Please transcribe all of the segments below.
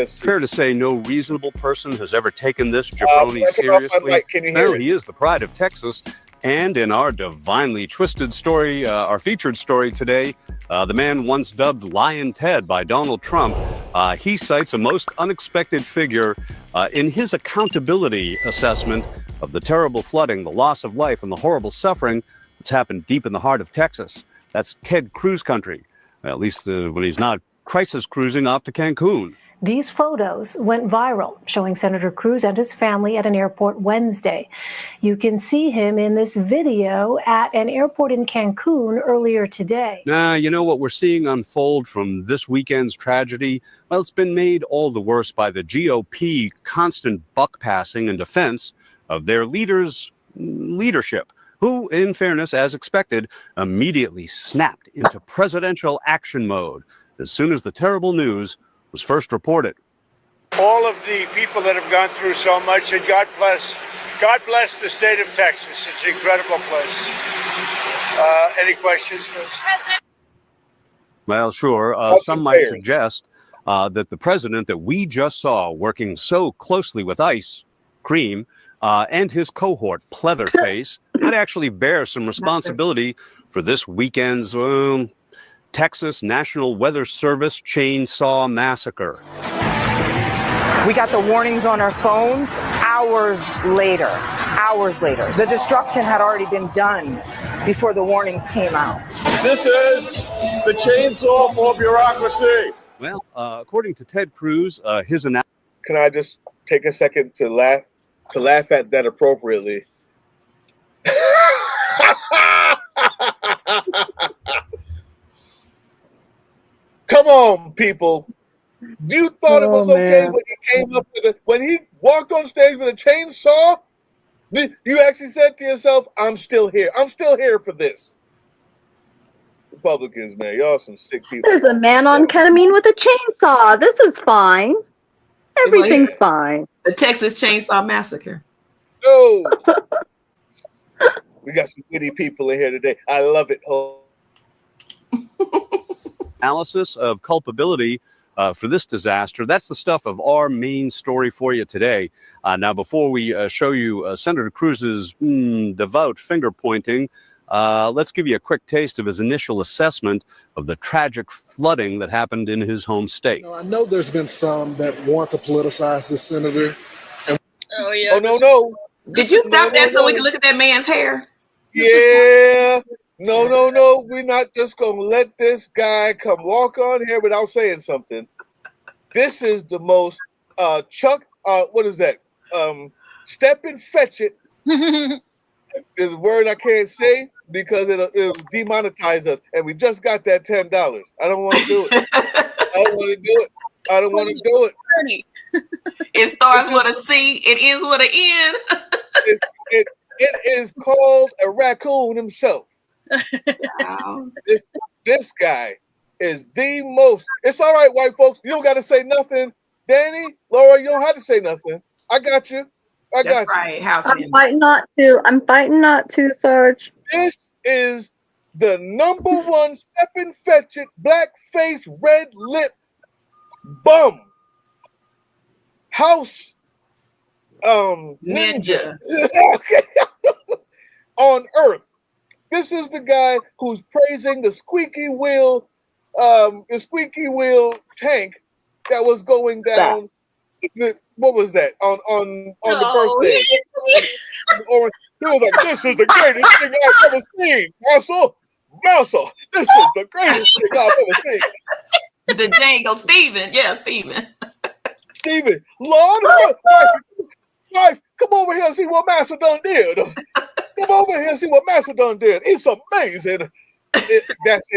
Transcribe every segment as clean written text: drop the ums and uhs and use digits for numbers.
Fair to say no reasonable person has ever taken this jabroni seriously. Can you hear Well, it? he is the pride of Texas. And in our divinely twisted story, our featured story today, the man once dubbed Lion Ted by Donald Trump, he cites a most unexpected figure in his accountability assessment of the terrible flooding, the loss of life, and the horrible suffering that's happened deep in the heart of Texas. That's Ted Cruz country, at least when he's not crisis cruising off to Cancun. These photos went viral, showing Senator Cruz and his family at an airport Wednesday. You can see him in this video at an airport in Cancun earlier today. You know what we're seeing unfold from this weekend's tragedy? Well, it's been made all the worse by the GOP constant buck passing in defense of their leaders' leadership, who, in fairness, as expected, immediately snapped into presidential action mode as soon as the terrible news was first reported. All of the people that have gone through so much, and God bless the state of Texas. It's an incredible place. Any questions? Well, sure. Some might suggest that the president that we just saw working so closely with Ice Cream and his cohort, Pleatherface, might actually bear some responsibility for this weekend's Texas National Weather Service chainsaw massacre. We got the warnings on our phones hours later. The destruction had already been done before the warnings came out. This is the chainsaw for bureaucracy. Well, according to Ted Cruz, his analysis. Can I just take a second to laugh at that appropriately? Come on, people. You thought it was okay when he came up with it, when he walked on stage with a chainsaw? You actually said to yourself, I'm still here. I'm still here for this. Republicans, man, y'all some sick people. There's a man on ketamine with a chainsaw. This is fine. Everything's fine. The Texas Chainsaw Massacre. No. We got some witty people in here today. I love it. Analysis of culpability for this disaster. That's the stuff of our main story for you today. Now, before we show you Senator Cruz's devout finger pointing, let's give you a quick taste of his initial assessment of the tragic flooding that happened in his home state. I know there's been some that want to politicize this senator. Oh, yeah. Oh, no. Did you stop that so we can look at that man's hair? Yeah. No. We're not just going to let this guy come walk on here without saying something. This is the most what is that? Step N Fetchit is a word I can't say because it'll demonetize us. And we just got that $10. I don't want to do it. I don't want to do it. It starts with a C. It ends with an N. It is called a raccoon himself. Wow. This guy is the most. It's all right, white folks. You don't got to say nothing. Danny, Laura, you don't have to say nothing. I got you. That's right. I'm fighting not to, Sarge. This is the #1 Step N Fetchit, black face, red lip, bum house ninja on earth. This is the guy who's praising the squeaky wheel tank that was going down. What was that on the birthday? Or he was like, "This is the greatest thing I've ever seen, Marcel. This is the greatest thing I've ever seen." The Django, Steven. Yeah, Steven. Lord, wife, come over here and see what Master done did. Come over here and see what Master done did. It's amazing. That's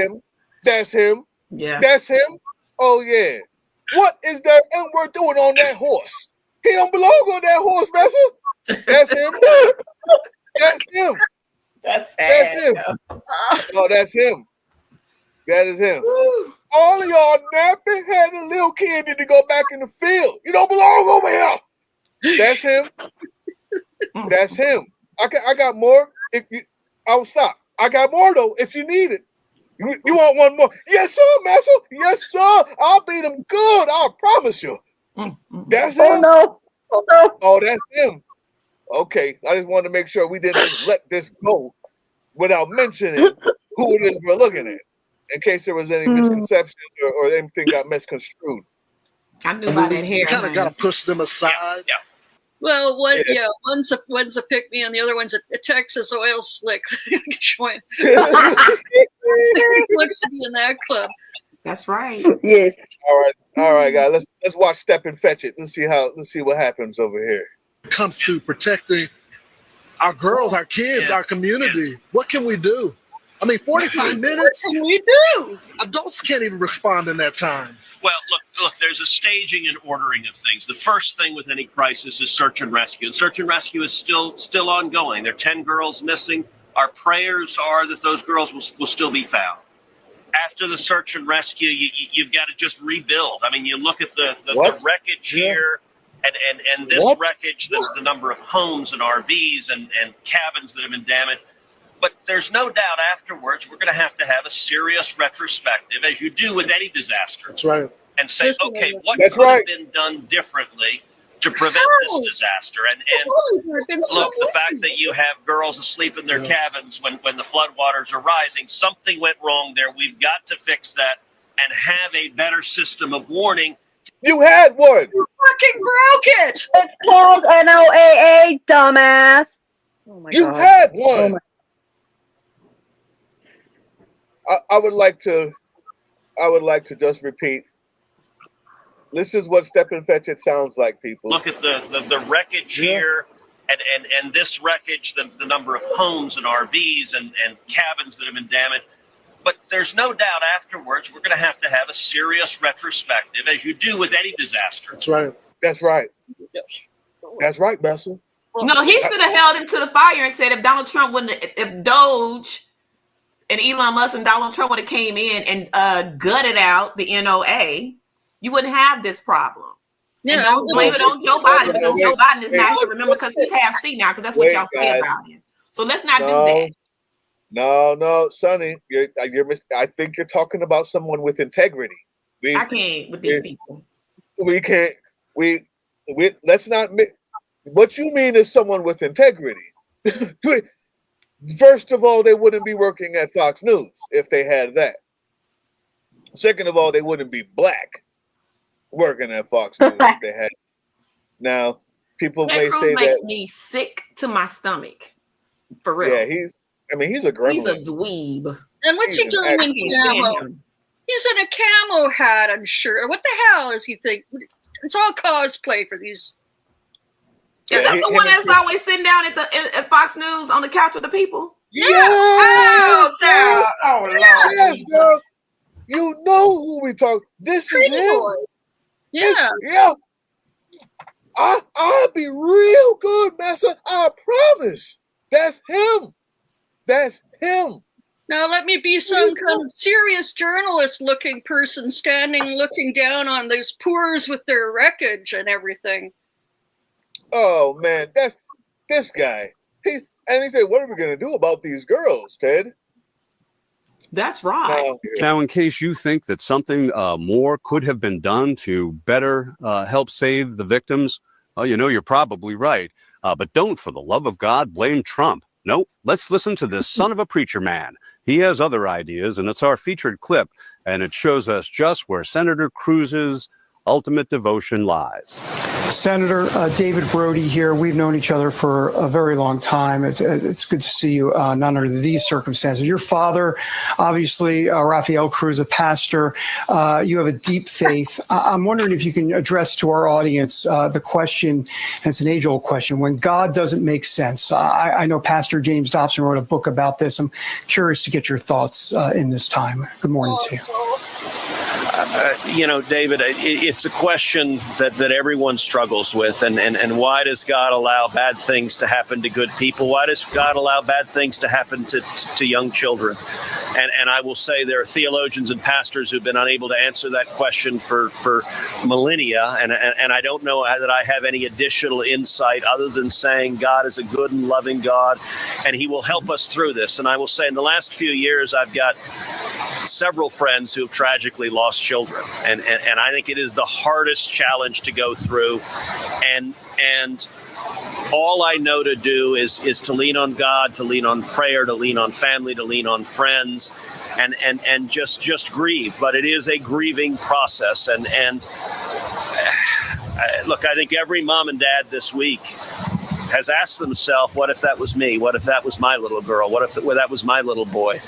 him. Yeah. That's him. Oh, yeah. What is that N-word doing on that horse? He don't belong on that horse, Master. That's him. That's him. That's him. Oh, that's him. That is him. Woo. All of y'all napping had a little kid need to go back in the field. You don't belong over here. That's him. That's him. I got more. I'll stop. I got more though. If you need it, you want one more? Yes, sir, Master. Yes, sir. I'll beat him good. I promise you. That's Oh him? no. Oh no. Oh, that's him. Okay, I just wanted to make sure we didn't just let this go without mentioning who it is we're looking at, in case there was any misconceptions or anything got misconstrued. I knew about that hair. We kind of got to push them aside. Yeah. Well, one's a pick me and the other one's a Texas oil slick. Join. Looks to be in that club. That's right. Yes. All right, guys. Let's watch Step N Fetchit. Let's see what happens over here. It comes to protecting our girls, our kids, our community. What can we do? I mean, 45 minutes. What can we do? Adults can't even respond in that time. Well, look, there's a staging and ordering of things. The first thing with any crisis is search and rescue. And search and rescue is still ongoing. There are 10 girls missing. Our prayers are that those girls will still be found. After the search and rescue, you've got to just rebuild. I mean, you look at the wreckage here, and this wreckage, the number of homes and RVs and cabins that have been damaged. But there's no doubt afterwards we're going to have a serious retrospective, as you do with any disaster. That's right. And say, okay, what could have been done differently to prevent this disaster? And look, the fact that you have girls asleep in their cabins when the floodwaters are rising, something went wrong there. We've got to fix that and have a better system of warning. You had one. You fucking broke it. It's called NOAA, dumbass. Oh my God. You had one. I would like to just repeat. This is what Step N Fetchit sounds like, people. Look at the wreckage here, and this wreckage, the number of homes and RVs and cabins that have been damaged. But there's no doubt afterwards we're going to have a serious retrospective, as you do with any disaster. That's right. That's right. That's right, Bessel. No, he should have held him to the fire and said if Doge and Elon Musk and Donald Trump would have came in and gutted out the NOA, you wouldn't have this problem. Yeah, and don't blame it on Joe Biden, because Joe Biden is not here. Remember, because he's half C now, because that's what y'all say about him. So let's not do that. No, Sonny, I think you're talking about someone with integrity. I can't with these people. We can't. Let's not. What you mean is someone with integrity. First of all, they wouldn't be working at Fox News if they had that. Second of all, they wouldn't be black working at Fox News if they had. Now, people may say that makes me sick to my stomach. For real. Yeah, he's a gremlin. He's a dweeb. And what's he doing in camo? He's in a camo hat, I'm sure. What the hell is he think? It's all cosplay for these. Is that the one that's always sitting down at Fox News on the couch with the people? Yeah. Oh, child. Oh, Lord. Yes, girl. You know who we talk. This is him. Yeah. I'll be real good, Massa. I promise. That's him. That's him. Now let me be some kind of serious journalist-looking person looking down on those poors with their wreckage and everything. Oh man, that's this guy. He said, "What are we going to do about these girls, Ted?" That's right. Now, in case you think that something more could have been done to better help save the victims, well, you're probably right. But don't, for the love of God, blame Trump. Nope. Let's listen to this son of a preacher man. He has other ideas, and it's our featured clip, and it shows us just where Senator Cruz's ultimate devotion lies. Senator David Brody here. We've known each other for a very long time. It's good to see you, not under these circumstances. Your father, obviously, Rafael Cruz, a pastor. You have a deep faith. I'm wondering if you can address to our audience the question, and it's an age-old question, when God doesn't make sense. I know Pastor James Dobson wrote a book about this. I'm curious to get your thoughts in this time. Good morning to you. David, it's a question that everyone struggles with. And why does God allow bad things to happen to good people? Why does God allow bad things to happen to young children? And I will say there are theologians and pastors who've been unable to answer that question for millennia. And I don't know that I have any additional insight other than saying God is a good and loving God, and he will help us through this. And I will say in the last few years, I've got several friends who have tragically lost children, and I think it is the hardest challenge to go through, and all I know to do is to lean on God, to lean on prayer, to lean on family, to lean on friends, and just grieve. But it is a grieving process, and look, I think every mom and dad this week has asked themselves, what if that was me? What if that was my little girl? What if that was my little boy?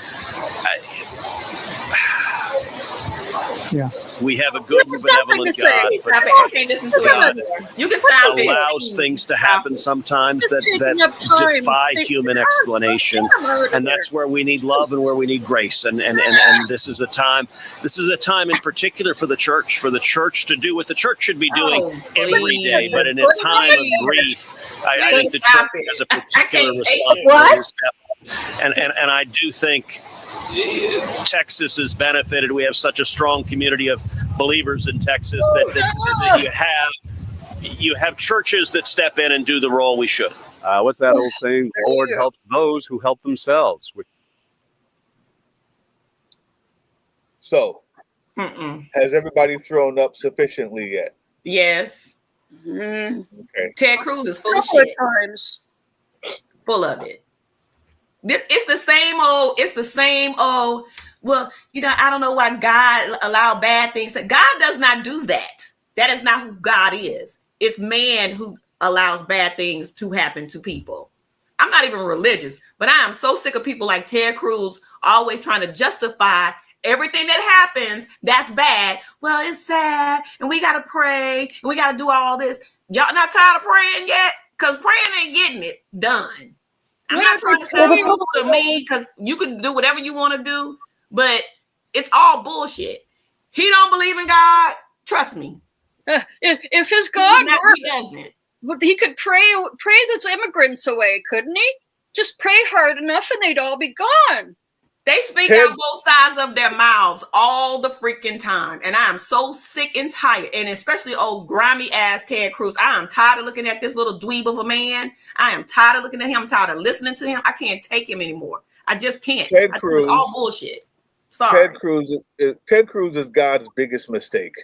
Yeah. We have a good and benevolent God. Stop it. I can't listen to it. You can stop it. Allows things to happen sometimes that defy human explanation, and that's where we need love and where we need grace. And this is a time. This is a time in particular for the church to do what the church should be doing every day. But in a time of grief, I think the church has a particular responsibility to step up. And I do think Texas has benefited. We have such a strong community of believers in Texas that you have churches that step in and do the role we should. What's that old saying? The Lord helps those who help themselves. So, has everybody thrown up sufficiently yet? Yes. Okay. Ted Cruz is full of shit. Full of it. It's the same old, well, I don't know why God allowed bad things. God does not do that. That is not who God is. It's man who allows bad things to happen to people. I'm not even religious, but I am so sick of people like Ted Cruz always trying to justify everything that happens that's bad. Well, it's sad, and we got to pray, and we got to do all this. Y'all not tired of praying yet? Because praying ain't getting it done. I'm not trying to tell you to me, because you can do whatever you want to do, but it's all bullshit. He don't believe in God. Trust me. If his God worked, he doesn't. He could pray those immigrants away, couldn't he? Just pray hard enough and they'd all be gone. They speak out both sides of their mouths all the freaking time. And I am so sick and tired. And especially old grimy ass Ted Cruz. I am tired of looking at this little dweeb of a man. I am tired of looking at him. I'm tired of listening to him. I can't take him anymore. I just can't. Ted Cruz, it's all bullshit. Sorry. Ted Cruz is God's biggest mistake.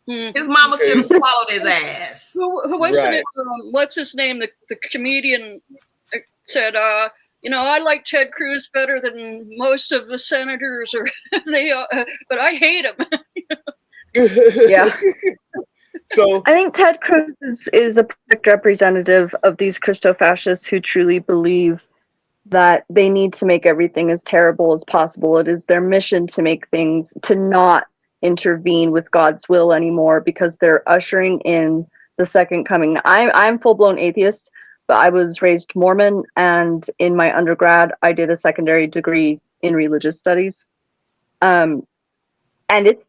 His mama should have swallowed his ass. Who wasn't it? What's his name? The comedian said, I like Ted Cruz better than most of the senators, but I hate him. Yeah. So I think Ted Cruz is a perfect representative of these Christo-fascists who truly believe that they need to make everything as terrible as possible. It is their mission to make things, to not intervene with God's will anymore, because they're ushering in the second coming. I'm full-blown atheist, but I was raised Mormon, and in my undergrad, I did a secondary degree in religious studies. And it's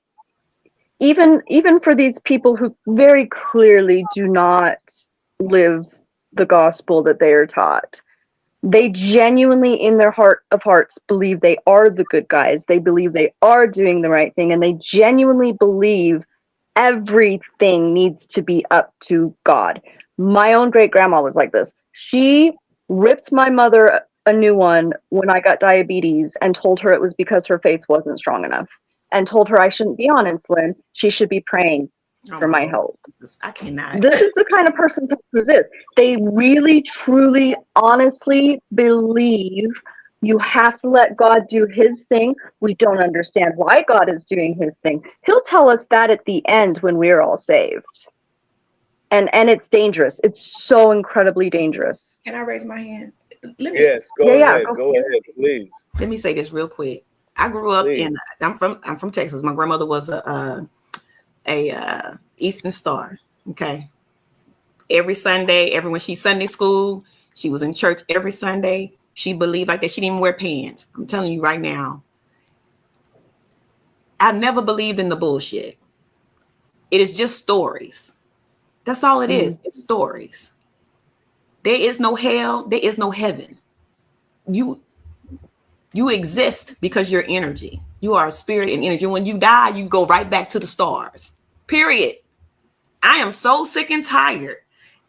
even for these people who very clearly do not live the gospel that they are taught, they genuinely, in their heart of hearts, believe they are the good guys. They believe they are doing the right thing, and they genuinely believe everything needs to be up to God. My own great-grandma was like this. She ripped my mother a new one when I got diabetes and told her it was because her faith wasn't strong enough, and told her I shouldn't be on insulin. She should be praying for my health. I cannot. This is the kind of person Ted Cruz is. They really, truly, honestly believe you have to let God do his thing. We don't understand why God is doing his thing. He'll tell us that at the end when we're all saved. And it's dangerous. It's so incredibly dangerous. Can I raise my hand? Yes, go ahead. Go ahead, please. Let me say this real quick. I grew up I'm from Texas. My grandmother was a Eastern Star. Okay. Every Sunday, when she's Sunday school, she was in church every Sunday. She believed like that. She didn't even wear pants. I'm telling you right now. I never believed in the bullshit. It is just stories. That's all it is. It's stories. There is no hell. There is no heaven. You exist because you're energy. You are a spirit and energy. When you die, you go right back to the stars. Period. I am so sick and tired.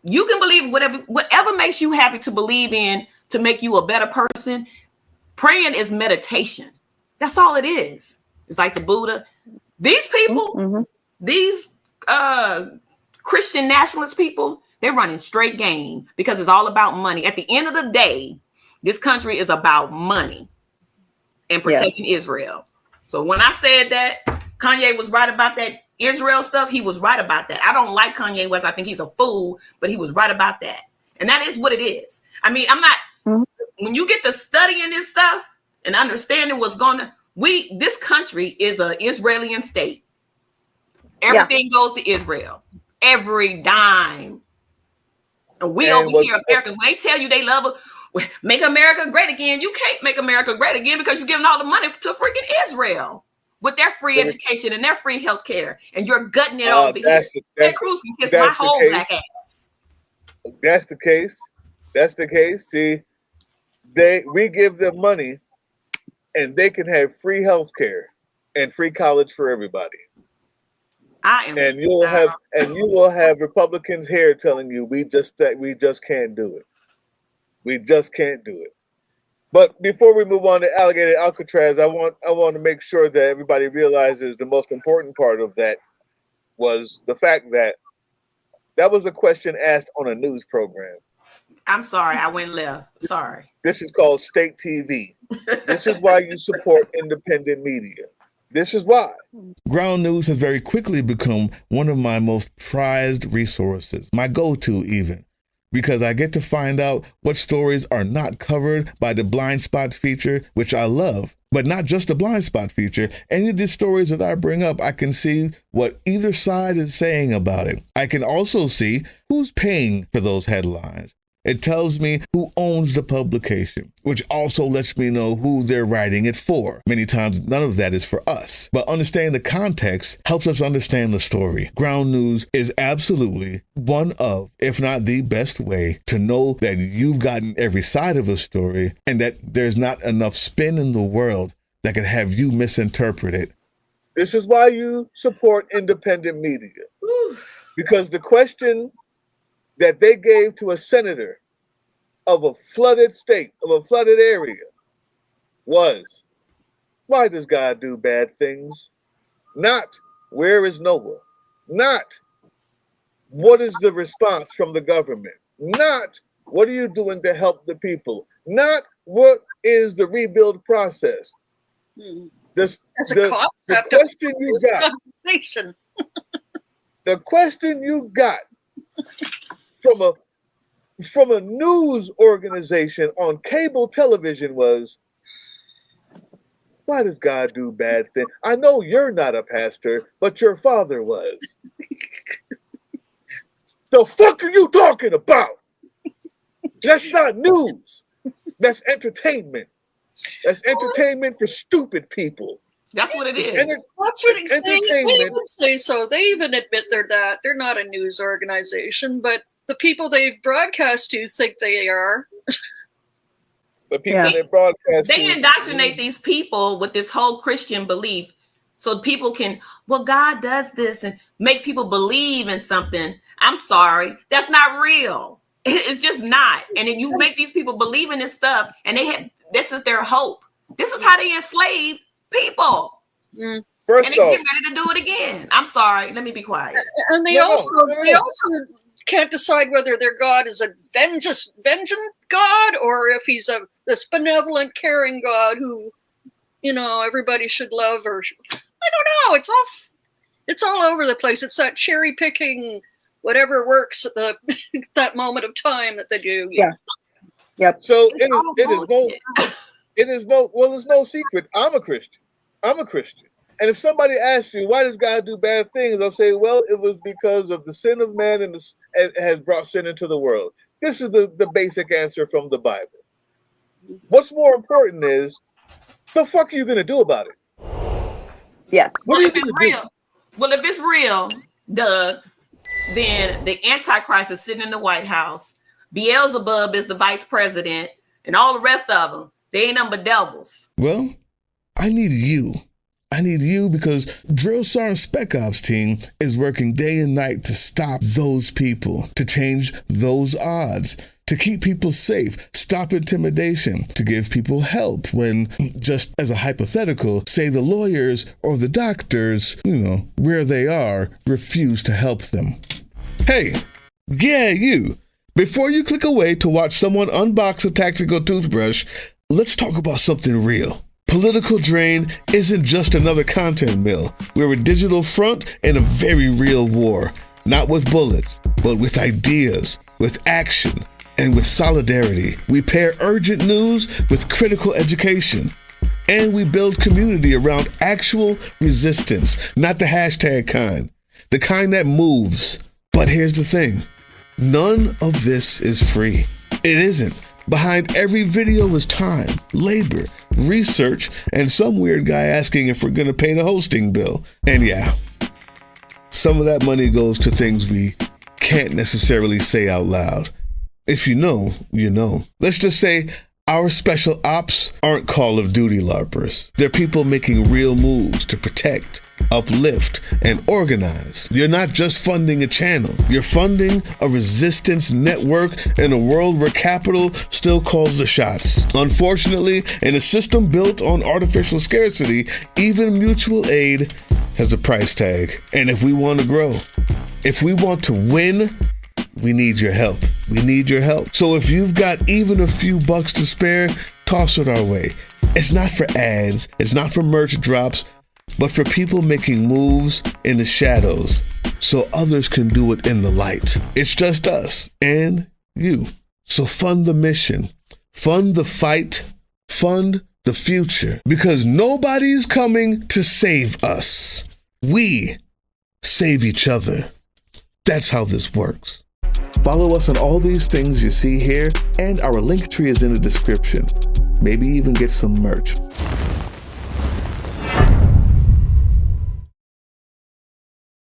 You can believe whatever makes you happy to believe in to make you a better person. Praying is meditation. That's all it is. It's like the Buddha. These people, these Christian nationalist people, they're running straight game because it's all about money. At the end of the day, this country is about money and protecting Israel. So when I said that Kanye was right about that Israel stuff, he was right about that. I don't like Kanye West. I think he's a fool, but he was right about that. And that is what it is. I mean, I'm not, when you get to studying this stuff and understanding what's going on, this country is an Israeli state. Everything goes to Israel. Every dime. And we over here, Americans, when they tell you they love make America great again, you can't make America great again because you're giving all the money to freaking Israel with their free education and their free health care. And you're gutting it over here. Ted Cruz can kiss my whole black ass. That's the case. That's the case. See, we give them money and they can have free health care and free college for everybody. And you will have Republicans here telling you we just can't do it. We just can't do it. But before we move on to Alligator Alcatraz, I want to make sure that everybody realizes the most important part of that was the fact that was a question asked on a news program. I'm sorry, I went left. Sorry. This is called state TV. This is why you support independent media. This is why. Ground News has very quickly become one of my most prized resources, my go-to even, because I get to find out what stories are not covered by the blind spot feature, which I love, but not just the blind spot feature. Any of the stories that I bring up, I can see what either side is saying about it. I can also see who's paying for those headlines. It tells me who owns the publication, which also lets me know who they're writing it for. Many times, none of that is for us. But understanding the context helps us understand the story. Ground News is absolutely one of, if not the best way to know that you've gotten every side of a story and that there's not enough spin in the world that can have you misinterpret it. This is why you support independent media. Because the question that they gave to a senator of a flooded state, of a flooded area, was, why does God do bad things? Not, where is Noah? Not, what is the response from the government? Not, what are you doing to help the people? Not, what is the rebuild process? The question you got, the question you got from a news organization on cable television was, why does God do bad things? I know you're not a pastor, but your father was. The fuck are you talking about? That's not news. That's entertainment. That's entertainment for stupid people. That's what it is. That's what they even say so. They even admit they're not a news organization, but the people they've broadcast to think they are. The people they broadcast they indoctrinate these people with this whole Christian belief so people can, well, God does this and make people believe in something. I'm sorry, that's not real. It's just not. And then you make these people believe in this stuff and this is their hope. This is how they enslave people. First and they get ready to do it again. I'm sorry, let me be quiet. And they also can't decide whether their God is a vengeance God or if he's this benevolent, caring God who, everybody should love, or I don't know. It's all over the place. It's that cherry picking, whatever works at that moment of time that they do. Yeah. Yep. So it's no secret. I'm a Christian. And if somebody asks you, why does God do bad things? I'll say, well, it was because of the sin of man and has brought sin into the world. This is the basic answer from the Bible. What's more important is, the fuck are you going to do about it? Yeah. Well, if it's real, Doug, then the Antichrist is sitting in the White House. Beelzebub is the vice president, and all the rest of them, they ain't nothing but devils. Well, I need you. I need you because Drill Sergeant Spec Ops team is working day and night to stop those people, to change those odds, to keep people safe, stop intimidation, to give people help when, just as a hypothetical, say the lawyers or the doctors, where they are, refuse to help them. Hey, yeah, you. Before you click away to watch someone unbox a tactical toothbrush, let's talk about something real. Political Drain isn't just another content mill. We're a digital front in a very real war. Not with bullets, but with ideas, with action, and with solidarity. We pair urgent news with critical education. And we build community around actual resistance, not the hashtag kind. The kind that moves. But here's the thing. None of this is free. It isn't. Behind every video is time, labor, research, and some weird guy asking if we're going to pay the hosting bill. And yeah, some of that money goes to things we can't necessarily say out loud. If you know, you know. Let's just say our special ops aren't Call of Duty LARPers. They're people making real moves to protect, uplift, and organize. You're not just funding a channel. You're funding a resistance network in a world where capital still calls the shots. Unfortunately, in a system built on artificial scarcity, even mutual aid has a price tag. And if we want to grow, if we want to win, we need your help. We need your help. So if you've got even a few bucks to spare, toss it our way. It's not for ads. It's not for merch drops, but for people making moves in the shadows so others can do it in the light. It's just us and you. So fund the mission, fund the fight, fund the future, because nobody's coming to save us. We save each other. That's how this works. Follow us on all these things you see here, and our link tree is in the description. Maybe even get some merch.